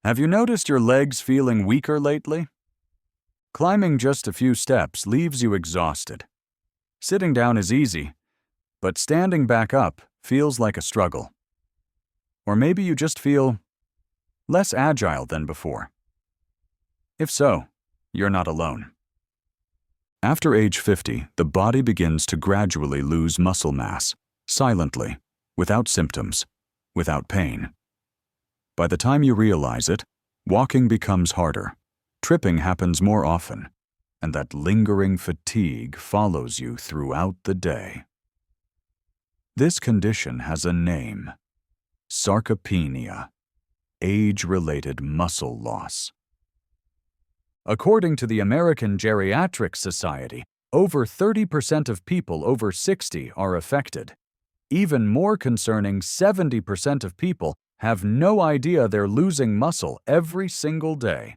Have you noticed your legs feeling weaker lately? Climbing just a few steps leaves you exhausted. Sitting down is easy, but standing back up feels like a struggle. Or maybe you just feel less agile than before. If so, you're not alone. After age 50, the body begins to gradually lose muscle mass, silently, without symptoms, without pain. By the time you realize it, walking becomes harder, tripping happens more often, and that lingering fatigue follows you throughout the day. This condition has a name: sarcopenia, age-related muscle loss. According to the American Geriatric Society, over 30% of people over 60 are affected. Even more concerning, 70% of people have no idea they're losing muscle every single day.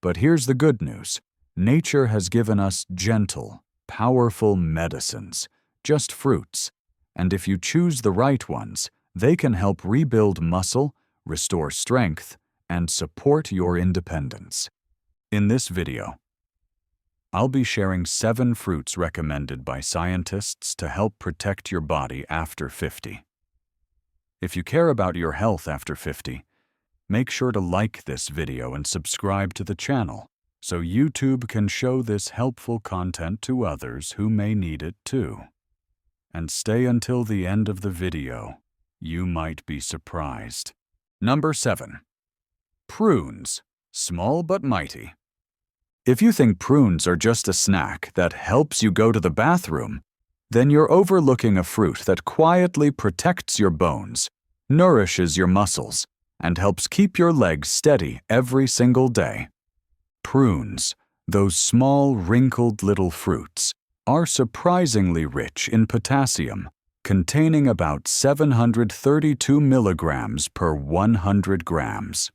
But here's the good news. Nature has given us gentle, powerful medicines, just fruits. And if you choose the right ones, they can help rebuild muscle, restore strength, and support your independence. In this video, I'll be sharing 7 fruits recommended by scientists to help protect your body after 50. If you care about your health after 50, make sure to like this video and subscribe to the channel so YouTube can show this helpful content to others who may need it too. And stay until the end of the video. You might be surprised. Number 7. Prunes, small but mighty. If you think prunes are just a snack that helps you go to the bathroom, then you're overlooking a fruit that quietly protects your bones, nourishes your muscles, and helps keep your legs steady every single day. Prunes, those small, wrinkled little fruits, are surprisingly rich in potassium, containing about 732 milligrams per 100 grams.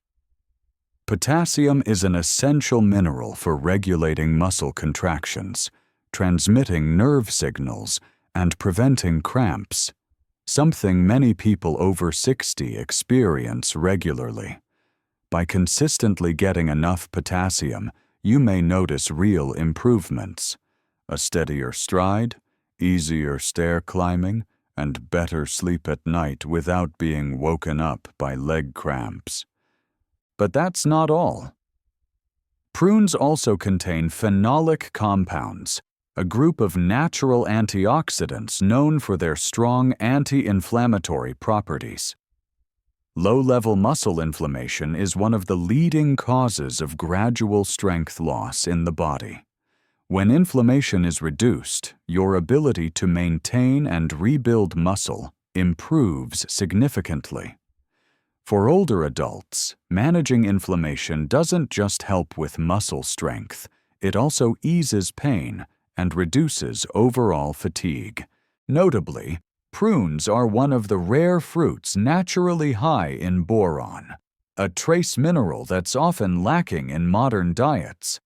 Potassium is an essential mineral for regulating muscle contractions, transmitting nerve signals, and preventing cramps, something many people over 60 experience regularly. By consistently getting enough potassium, you may notice real improvements: a steadier stride, easier stair climbing, and better sleep at night without being woken up by leg cramps. But that's not all. Prunes also contain phenolic compounds, a group of natural antioxidants known for their strong anti-inflammatory properties. Low-level muscle inflammation is one of the leading causes of gradual strength loss in the body. When inflammation is reduced, your ability to maintain and rebuild muscle improves significantly. For older adults, managing inflammation doesn't just help with muscle strength, it also eases pain and reduces overall fatigue. Notably, prunes are one of the rare fruits naturally high in boron, a trace mineral that's often lacking in modern diets.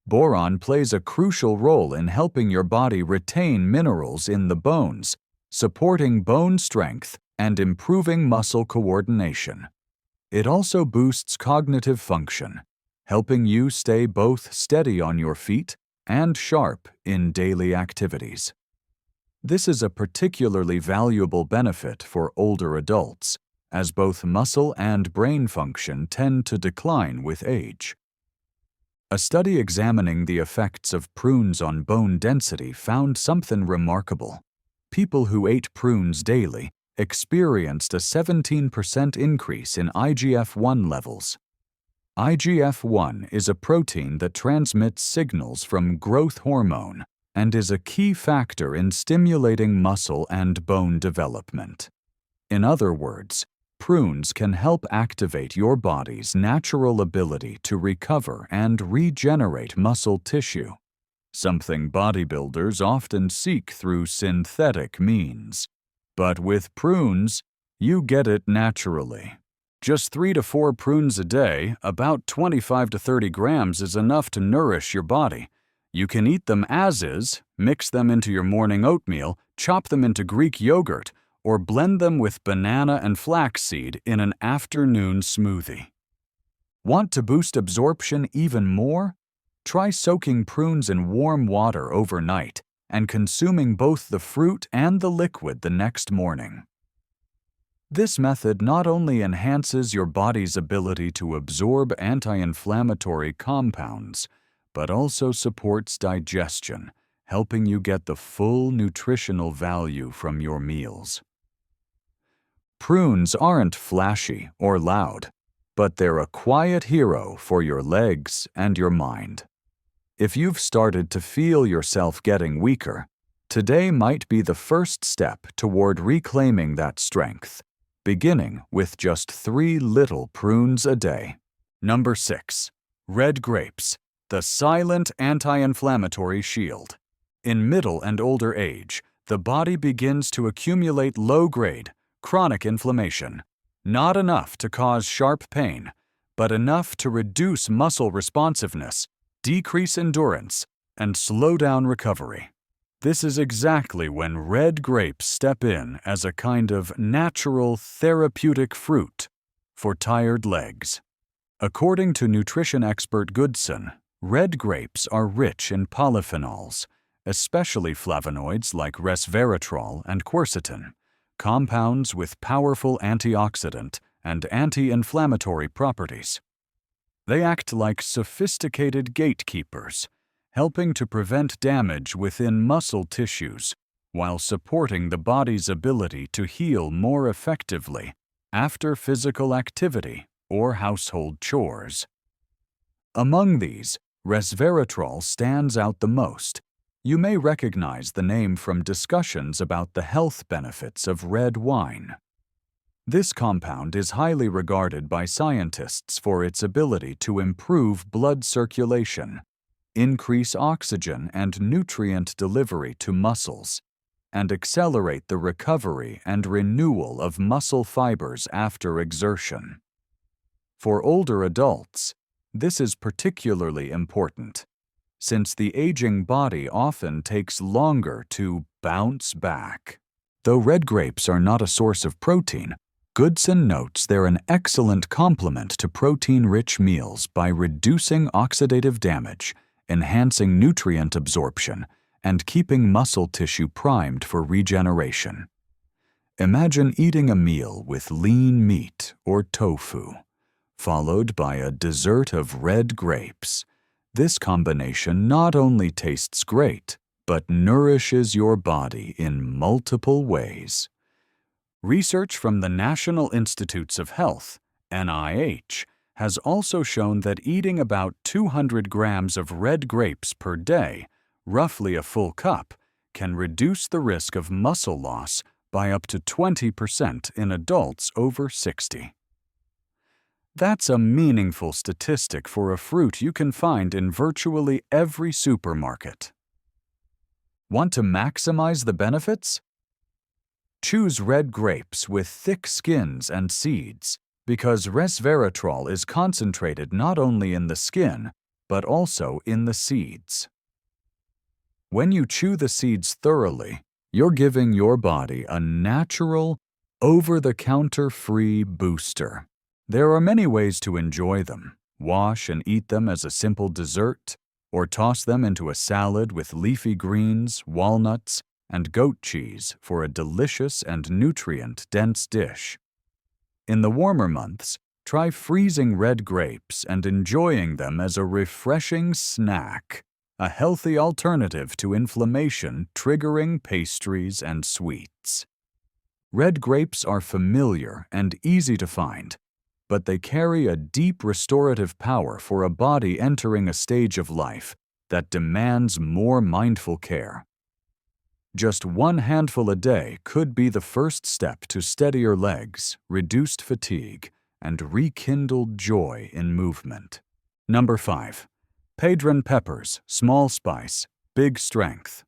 Boron plays a crucial role in helping your body retain minerals in the bones, supporting bone strength and improving muscle coordination. It also boosts cognitive function, helping you stay both steady on your feet and sharp in daily activities. This is a particularly valuable benefit for older adults, as both muscle and brain function tend to decline with age. A study examining the effects of prunes on bone density found something remarkable. People who ate prunes daily experienced a 17% increase in IGF-1 levels. IGF-1 is a protein that transmits signals from growth hormone and is a key factor in stimulating muscle and bone development. In other words, prunes can help activate your body's natural ability to recover and regenerate muscle tissue, something bodybuilders often seek through synthetic means. But with prunes, you get it naturally. Just 3 to 4 prunes a day, about 25 to 30 grams, is enough to nourish your body. You can eat them as is, mix them into your morning oatmeal, chop them into Greek yogurt, or blend them with banana and flaxseed in an afternoon smoothie. Want to boost absorption even more? Try soaking prunes in warm water overnight and consuming both the fruit and the liquid the next morning. This method not only enhances your body's ability to absorb anti-inflammatory compounds, but also supports digestion, helping you get the full nutritional value from your meals. Prunes aren't flashy or loud, but they're a quiet hero for your legs and your mind. If you've started to feel yourself getting weaker, today might be the first step toward reclaiming that strength, beginning with just 3 little prunes a day. Number 6. Red grapes, the silent anti-inflammatory shield. In middle and older age, the body begins to accumulate low-grade, chronic inflammation. Not enough to cause sharp pain, but enough to reduce muscle responsiveness, decrease endurance, and slow down recovery. This is exactly when red grapes step in as a kind of natural therapeutic fruit for tired legs. According to nutrition expert Goodson, red grapes are rich in polyphenols, especially flavonoids like resveratrol and quercetin, compounds with powerful antioxidant and anti-inflammatory properties. They act like sophisticated gatekeepers, helping to prevent damage within muscle tissues while supporting the body's ability to heal more effectively after physical activity or household chores. Among these, resveratrol stands out the most. You may recognize the name from discussions about the health benefits of red wine. This compound is highly regarded by scientists for its ability to improve blood circulation, increase oxygen and nutrient delivery to muscles, and accelerate the recovery and renewal of muscle fibers after exertion. For older adults, this is particularly important, since the aging body often takes longer to bounce back. Though red grapes are not a source of protein, Goodson notes they're an excellent complement to protein-rich meals by reducing oxidative damage, enhancing nutrient absorption, and keeping muscle tissue primed for regeneration. Imagine eating a meal with lean meat or tofu, followed by a dessert of red grapes. This combination not only tastes great, but nourishes your body in multiple ways. Research from the National Institutes of Health, NIH, has also shown that eating about 200 grams of red grapes per day, roughly a full cup, can reduce the risk of muscle loss by up to 20% in adults over 60. That's a meaningful statistic for a fruit you can find in virtually every supermarket. Want to maximize the benefits? Choose red grapes with thick skins and seeds because resveratrol is concentrated not only in the skin, but also in the seeds. When you chew the seeds thoroughly, you're giving your body a natural, over-the-counter free booster. There are many ways to enjoy them. Wash and eat them as a simple dessert, or toss them into a salad with leafy greens, walnuts, and goat cheese for a delicious and nutrient-dense dish. In the warmer months, try freezing red grapes and enjoying them as a refreshing snack, a healthy alternative to inflammation-triggering pastries and sweets. Red grapes are familiar and easy to find, but they carry a deep restorative power for a body entering a stage of life that demands more mindful care. Just one handful a day could be the first step to steadier legs, reduced fatigue, and rekindled joy in movement. Number 5. Padron peppers, small spice, big strength.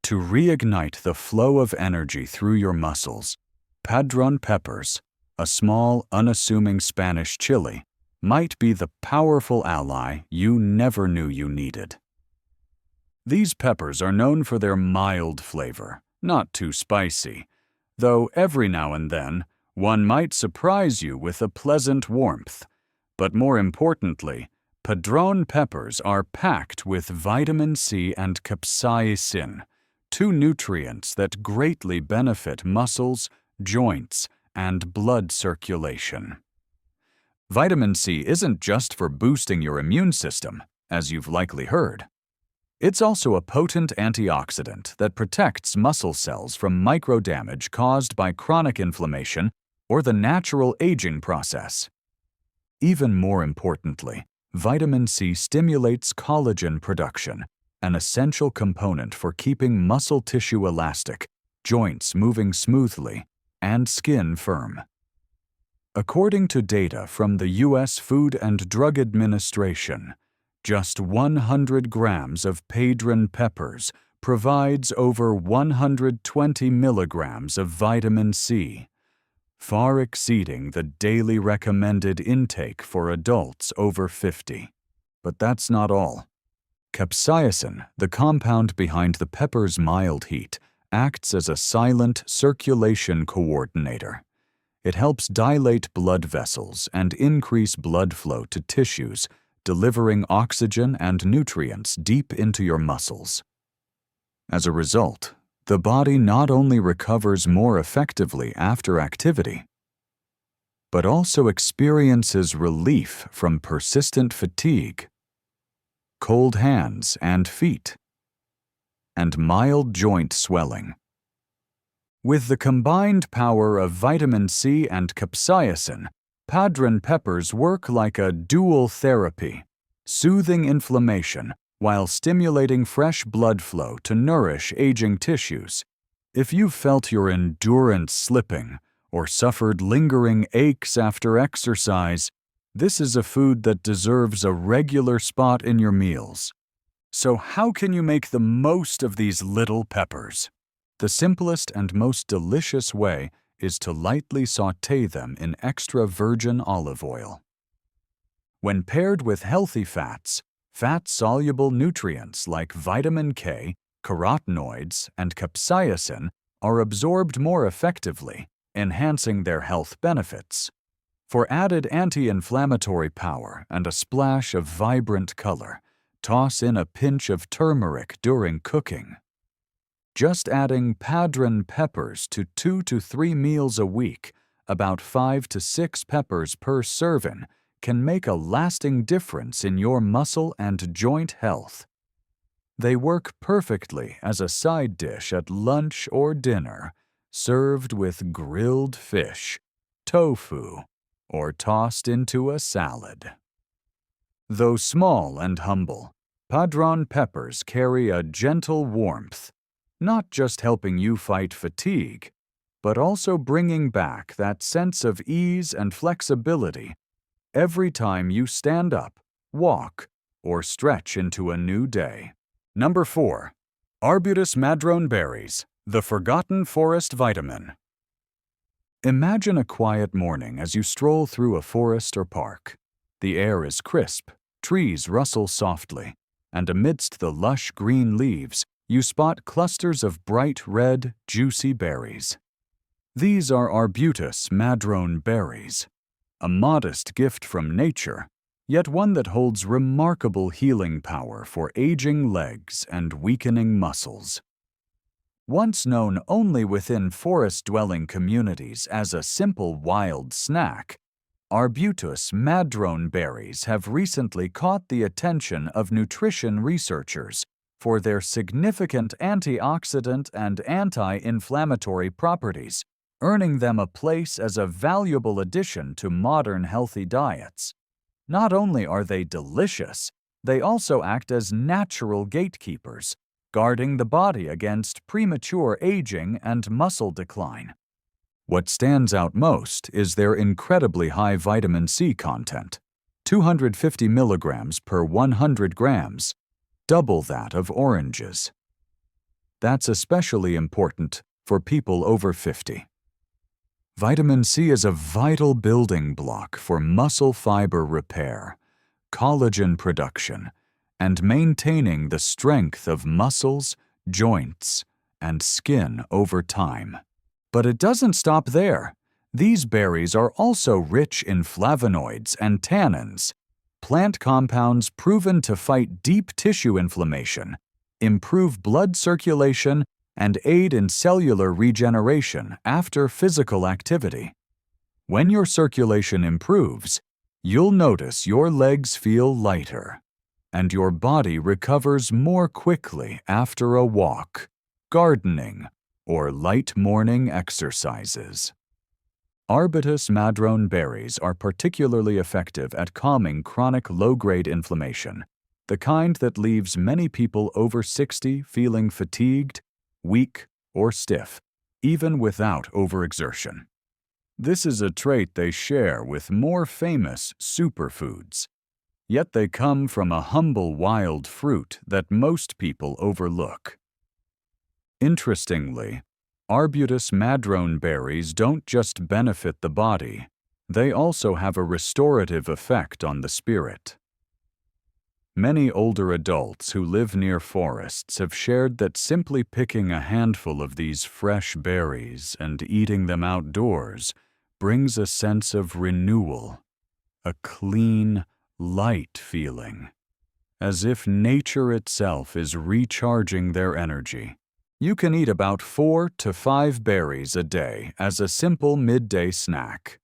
To reignite the flow of energy through your muscles, Padron peppers, a small, unassuming Spanish chili, might be the powerful ally you never knew you needed. These peppers are known for their mild flavor, not too spicy, though every now and then one might surprise you with a pleasant warmth. But more importantly, Padron peppers are packed with vitamin C and capsaicin, two nutrients that greatly benefit muscles, joints, and blood circulation. Vitamin C isn't just for boosting your immune system, as you've likely heard. It's also a potent antioxidant that protects muscle cells from microdamage caused by chronic inflammation or the natural aging process. Even more importantly, vitamin C stimulates collagen production, an essential component for keeping muscle tissue elastic, joints moving smoothly, and skin firm. According to data from the U.S. Food and Drug Administration, just 100 grams of Padron peppers provides over 120 milligrams of vitamin C, far exceeding the daily recommended intake for adults over 50. But that's not all. Capsaicin, the compound behind the pepper's mild heat, acts as a silent circulation coordinator. It helps dilate blood vessels and increase blood flow to tissues, delivering oxygen and nutrients deep into your muscles. As a result, the body not only recovers more effectively after activity, but also experiences relief from persistent fatigue, cold hands and feet, and mild joint swelling. With the combined power of vitamin C and capsaicin, Padron peppers work like a dual therapy, soothing inflammation while stimulating fresh blood flow to nourish aging tissues. If you've felt your endurance slipping or suffered lingering aches after exercise, this is a food that deserves a regular spot in your meals. So how can you make the most of these little peppers? The simplest and most delicious way is to lightly sauté them in extra virgin olive oil. When paired with healthy fats, fat-soluble nutrients like vitamin K, carotenoids, and capsaicin are absorbed more effectively, enhancing their health benefits. For added anti-inflammatory power and a splash of vibrant color, toss in a pinch of turmeric during cooking. Just adding Padron peppers to 2 to 3 meals a week, about 5 to 6 peppers per serving, can make a lasting difference in your muscle and joint health. They work perfectly as a side dish at lunch or dinner, served with grilled fish, tofu, or tossed into a salad. Though small and humble, Padron peppers carry a gentle warmth, not just helping you fight fatigue, but also bringing back that sense of ease and flexibility every time you stand up, walk, or stretch into a new day. Number 4. Arbutus Maddrone berries, the forgotten forest vitamin. Imagine a quiet morning as you stroll through a forest or park. The air is crisp, trees rustle softly, and amidst the lush green leaves, you spot clusters of bright red, juicy berries. These are Arbutus Maddrone berries, a modest gift from nature, yet one that holds remarkable healing power for aging legs and weakening muscles. Once known only within forest-dwelling communities as a simple wild snack, Arbutus Maddrone berries have recently caught the attention of nutrition researchers for their significant antioxidant and anti-inflammatory properties, earning them a place as a valuable addition to modern healthy diets. Not only are they delicious, they also act as natural gatekeepers, guarding the body against premature aging and muscle decline. What stands out most is their incredibly high vitamin C content, 250 milligrams per 100 grams, double that of oranges. That's especially important for people over 50. Vitamin C is a vital building block for muscle fiber repair, collagen production, and maintaining the strength of muscles, joints, and skin over time. But it doesn't stop there. These berries are also rich in flavonoids and tannins, plant compounds proven to fight deep tissue inflammation, improve blood circulation, and aid in cellular regeneration after physical activity. When your circulation improves, you'll notice your legs feel lighter, and your body recovers more quickly after a walk, gardening, or light morning exercises. Arbutus Maddrone berries are particularly effective at calming chronic low-grade inflammation, the kind that leaves many people over 60 feeling fatigued, weak, or stiff, even without overexertion. This is a trait they share with more famous superfoods, yet they come from a humble wild fruit that most people overlook. Interestingly, Arbutus Maddrone berries don't just benefit the body, they also have a restorative effect on the spirit. Many older adults who live near forests have shared that simply picking a handful of these fresh berries and eating them outdoors brings a sense of renewal, a clean, light feeling, as if nature itself is recharging their energy. You can eat about 4 to 5 berries a day as a simple midday snack,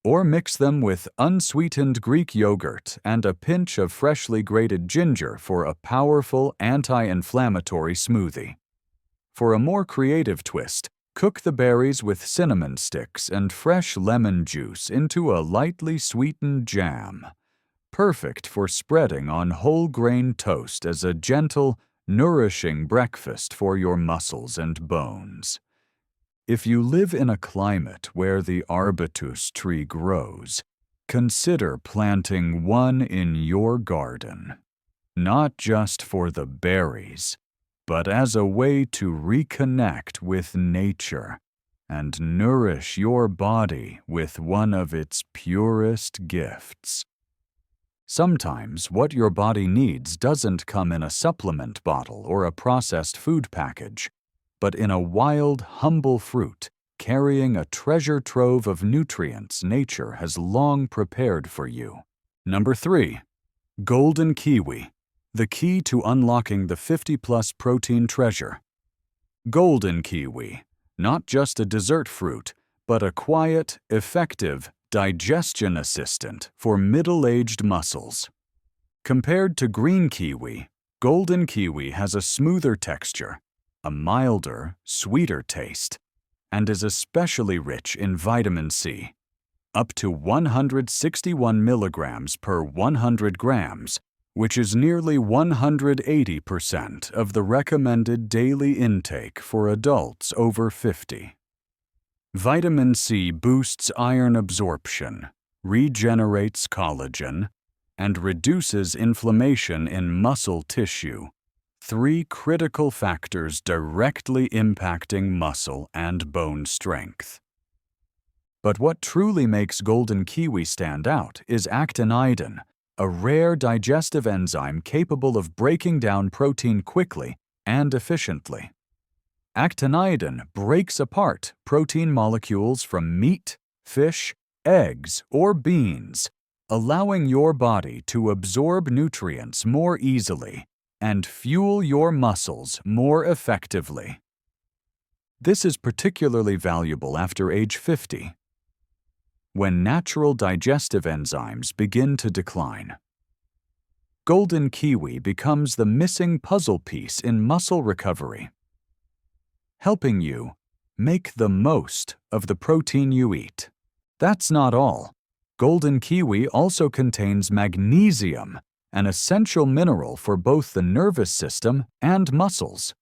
or mix them with unsweetened Greek yogurt and a pinch of freshly grated ginger for a powerful anti-inflammatory smoothie. For a more creative twist, cook the berries with cinnamon sticks and fresh lemon juice into a lightly sweetened jam, perfect for spreading on whole grain toast as a gentle, nourishing breakfast for your muscles and bones. If you live in a climate where the arbutus tree grows, consider planting one in your garden, not just for the berries, but as a way to reconnect with nature and nourish your body with one of its purest gifts. Sometimes what your body needs doesn't come in a supplement bottle or a processed food package, but in a wild, humble fruit carrying a treasure trove of nutrients nature has long prepared for you. Number 3. Golden kiwi, the key to unlocking the 50-plus protein treasure. Golden kiwi, not just a dessert fruit, but a quiet, effective digestion assistant for middle-aged muscles. Compared to green kiwi, golden kiwi has a smoother texture, a milder, sweeter taste, and is especially rich in vitamin C, up to 161 milligrams per 100 grams, which is nearly 180% of the recommended daily intake for adults over 50. Vitamin C boosts iron absorption, regenerates collagen, and reduces inflammation in muscle tissue, 3 critical factors directly impacting muscle and bone strength. But what truly makes golden kiwi stand out is actinidin, a rare digestive enzyme capable of breaking down protein quickly and efficiently. Actinidin breaks apart protein molecules from meat, fish, eggs, or beans, allowing your body to absorb nutrients more easily and fuel your muscles more effectively. This is particularly valuable after age 50, when natural digestive enzymes begin to decline. Golden kiwi becomes the missing puzzle piece in muscle recovery, helping you make the most of the protein you eat. That's not all. Golden kiwi also contains magnesium, an essential mineral for both the nervous system and muscles.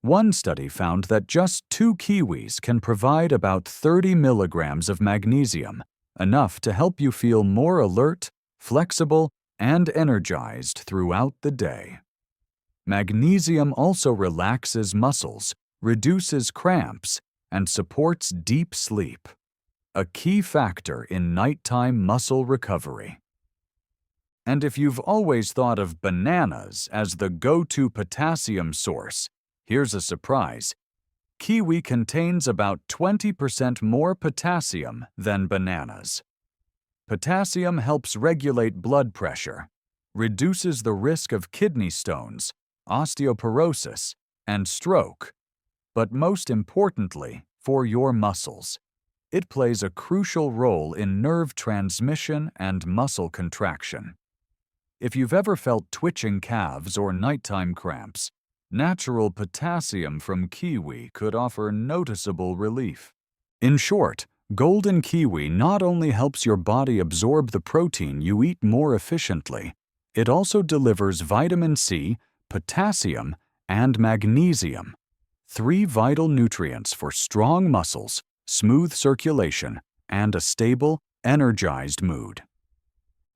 One study found that just 2 kiwis can provide about 30 milligrams of magnesium, enough to help you feel more alert, flexible, and energized throughout the day. Magnesium also relaxes muscles, reduces cramps, and supports deep sleep, a key factor in nighttime muscle recovery. And if you've always thought of bananas as the go-to potassium source, here's a surprise. Kiwi contains about 20% more potassium than bananas. Potassium helps regulate blood pressure, reduces the risk of kidney stones, osteoporosis, and stroke, but most importantly, for your muscles. It plays a crucial role in nerve transmission and muscle contraction. If you've ever felt twitching calves or nighttime cramps, natural potassium from kiwi could offer noticeable relief. In short, golden kiwi not only helps your body absorb the protein you eat more efficiently, it also delivers vitamin C, potassium, and magnesium, 3 vital nutrients for strong muscles, smooth circulation, and a stable, energized mood.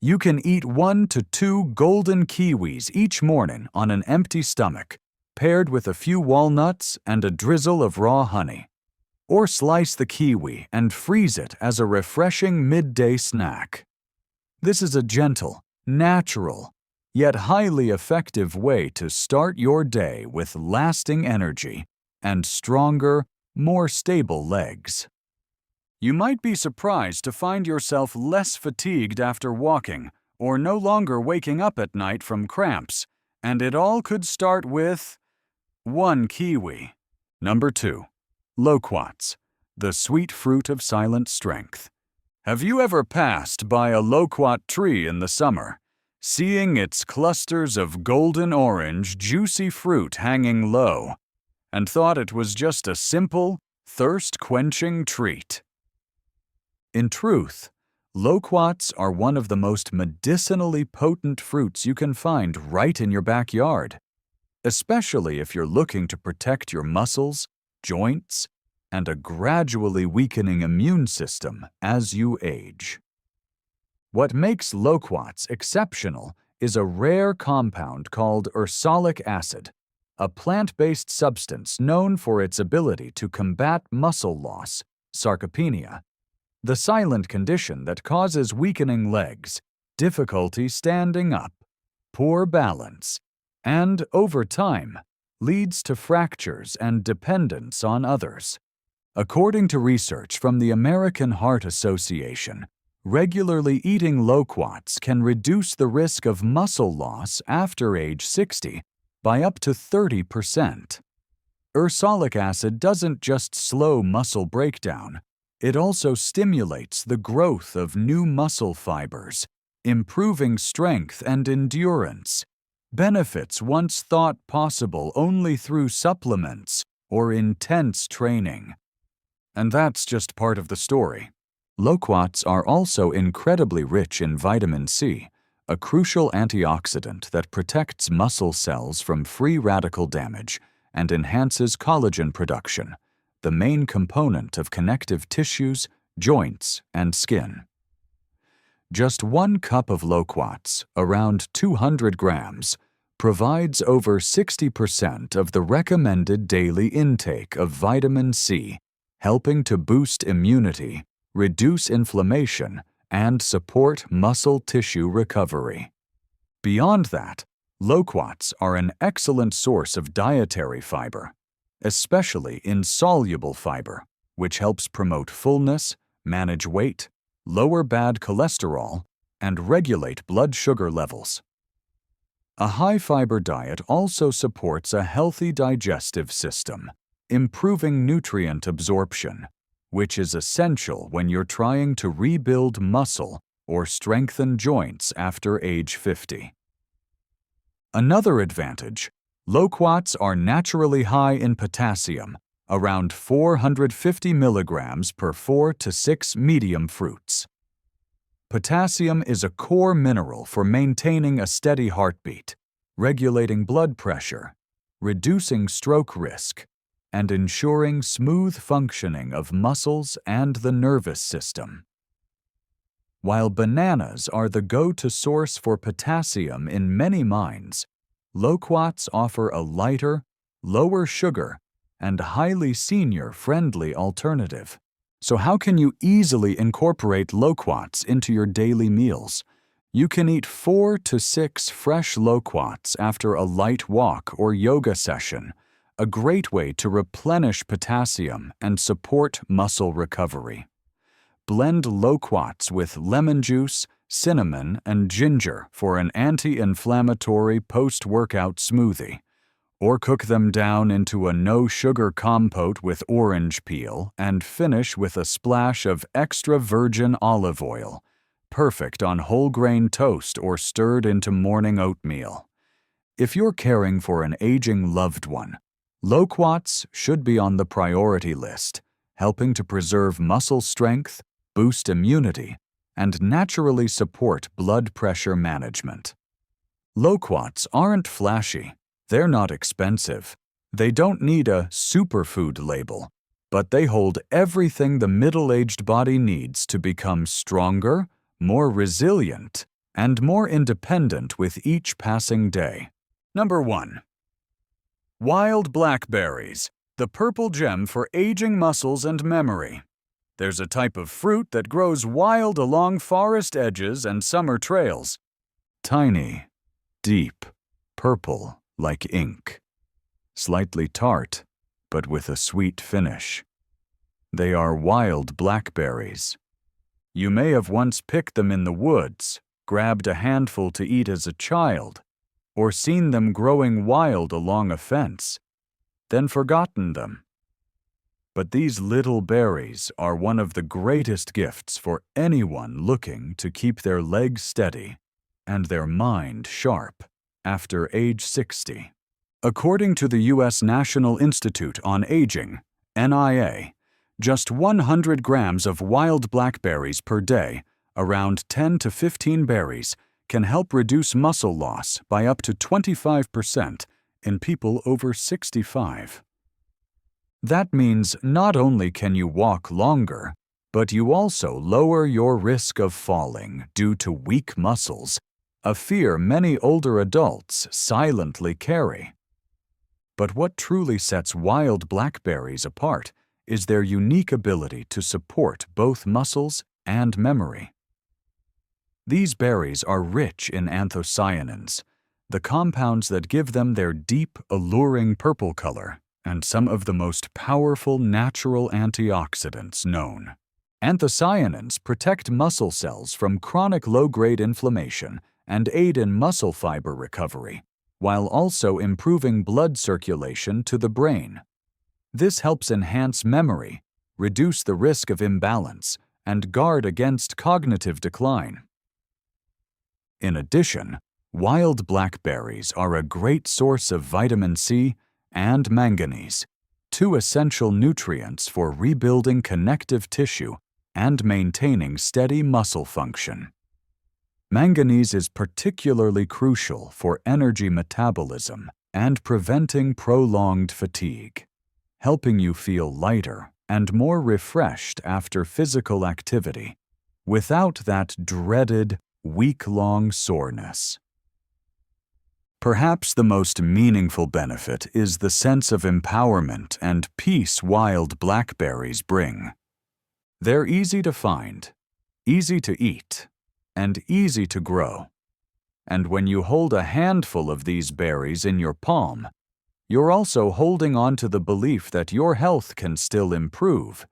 You can eat 1 to 2 golden kiwis each morning on an empty stomach, paired with a few walnuts and a drizzle of raw honey. Or slice the kiwi and freeze it as a refreshing midday snack. This is a gentle, natural, yet highly effective way to start your day with lasting energy and stronger, more stable legs. You might be surprised to find yourself less fatigued after walking or no longer waking up at night from cramps, and it all could start with 1 kiwi. Number 2. Loquats, the sweet fruit of silent strength. Have you ever passed by a loquat tree in the summer, seeing its clusters of golden orange, juicy fruit hanging low, and thought it was just a simple, thirst-quenching treat? In truth, loquats are one of the most medicinally potent fruits you can find right in your backyard, especially if you're looking to protect your muscles, joints, and a gradually weakening immune system as you age. What makes loquats exceptional is a rare compound called ursolic acid, a plant-based substance known for its ability to combat muscle loss, sarcopenia, the silent condition that causes weakening legs, difficulty standing up, poor balance, and, over time, leads to fractures and dependence on others. According to research from the American Heart Association, regularly eating loquats can reduce the risk of muscle loss after age 60 by up to 30%. Ursolic acid doesn't just slow muscle breakdown, it also stimulates the growth of new muscle fibers, improving strength and endurance, benefits once thought possible only through supplements or intense training. And that's just part of the story. Loquats are also incredibly rich in vitamin C, a crucial antioxidant that protects muscle cells from free radical damage and enhances collagen production, the main component of connective tissues, joints, and skin. Just 1 cup of loquats, around 200 grams, provides over 60% of the recommended daily intake of vitamin C, helping to boost immunity, reduce inflammation, and support muscle tissue recovery. Beyond that, loquats are an excellent source of dietary fiber, especially insoluble fiber, which helps promote fullness, manage weight, lower bad cholesterol, and regulate blood sugar levels. A high-fiber diet also supports a healthy digestive system, improving nutrient absorption, which is essential when you're trying to rebuild muscle or strengthen joints after age 50. Another advantage, loquats are naturally high in potassium, around 450 milligrams per 4 to 6 medium fruits. Potassium is a core mineral for maintaining a steady heartbeat, regulating blood pressure, reducing stroke risk, and ensuring smooth functioning of muscles and the nervous system. While bananas are the go-to source for potassium in many minds, loquats offer a lighter, lower sugar, and highly senior-friendly alternative. So how can you easily incorporate loquats into your daily meals? You can eat 4 to 6 fresh loquats after a light walk or yoga session, a great way to replenish potassium and support muscle recovery. Blend Loquats with lemon juice, cinnamon, and ginger for an anti-inflammatory post-workout smoothie, or cook them down into a no-sugar compote with orange peel and finish with a splash of extra virgin olive oil, perfect on whole-grain toast or stirred into morning oatmeal. If you're caring for an aging loved one, Loquats should be on the priority list, helping to preserve muscle strength, boost immunity, and naturally support blood pressure management. Loquats aren't flashy. They're not expensive. They don't need a superfood label, but they hold everything the middle-aged body needs to become stronger, more resilient, and more independent with each passing day. Number 1. Wild blackberries, the purple gem for aging muscles and memory. There's a type of fruit that grows wild along forest edges and summer trails. Tiny, deep, purple like ink. Slightly tart, but with a sweet finish. They are wild blackberries. You may have once picked them in the woods, grabbed a handful to eat as a child, or seen them growing wild along a fence, then forgotten them. But these little berries are one of the greatest gifts for anyone looking to keep their legs steady and their mind sharp after age 60. According to the U.S. National Institute on Aging, NIA, just 100 grams of wild blackberries per day, around 10 to 15 berries, can help reduce muscle loss by up to 25% in people over 65. That means not only can you walk longer, but you also lower your risk of falling due to weak muscles, a fear many older adults silently carry. But what truly sets wild blackberries apart is their unique ability to support both muscles and memory. These berries are rich in anthocyanins, the compounds that give them their deep, alluring purple color, and some of the most powerful natural antioxidants known. Anthocyanins protect muscle cells from chronic low-grade inflammation and aid in muscle fiber recovery, while also improving blood circulation to the brain. This helps enhance memory, reduce the risk of imbalance, and guard against cognitive decline. In addition, wild blackberries are a great source of vitamin C and manganese, two essential nutrients for rebuilding connective tissue and maintaining steady muscle function. Manganese is particularly crucial for energy metabolism and preventing prolonged fatigue, helping you feel lighter and more refreshed after physical activity, without that dreaded, week-long soreness. Perhaps the most meaningful benefit is the sense of empowerment and peace wild blackberries bring. They're easy to find, easy to eat, and easy to grow. And when you hold a handful of these berries in your palm, you're also holding on to the belief that your health can still improve,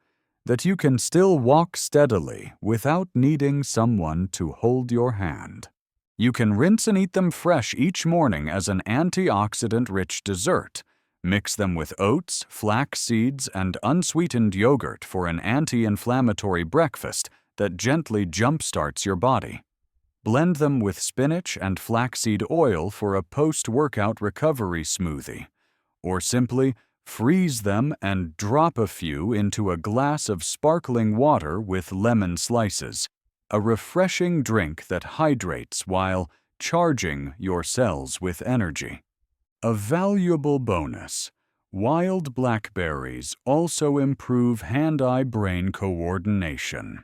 that you can still walk steadily without needing someone to hold your hand. You can rinse and eat them fresh each morning as an antioxidant-rich dessert. Mix them with oats, flax seeds, and unsweetened yogurt for an anti-inflammatory breakfast that gently jumpstarts your body. Blend them with spinach and flaxseed oil for a post-workout recovery smoothie. Or simply freeze them and drop a few into a glass of sparkling water with lemon slices. A refreshing drink that hydrates while charging your cells with energy. A valuable bonus, wild blackberries also improve hand-eye brain coordination.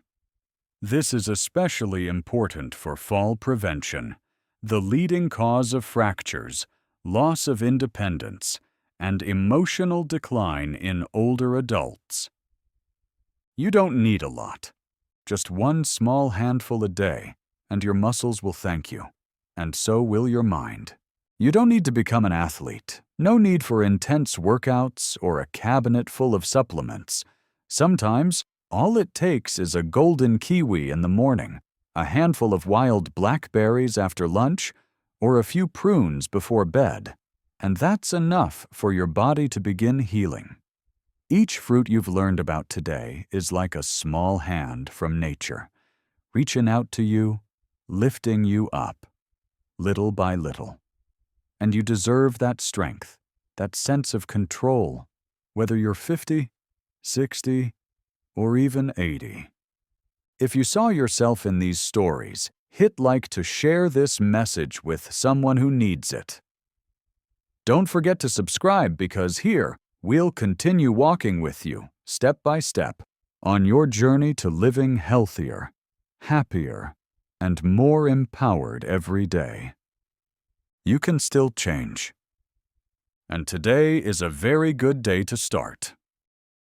This is especially important for fall prevention, the leading cause of fractures, loss of independence, and emotional decline in older adults. You don't need a lot. Just one small handful a day, and your muscles will thank you, and so will your mind. You don't need to become an athlete. No need for intense workouts or a cabinet full of supplements. Sometimes, all it takes is a golden kiwi in the morning, a handful of wild blackberries after lunch, or a few prunes before bed. And that's enough for your body to begin healing. Each fruit you've learned about today is like a small hand from nature, reaching out to you, lifting you up, little by little. And you deserve that strength, that sense of control, whether you're 50, 60, or even 80. If you saw yourself in these stories, hit like to share this message with someone who needs it. Don't forget to subscribe because here, we'll continue walking with you, step by step, on your journey to living healthier, happier, and more empowered every day. You can still change. And today is a very good day to start.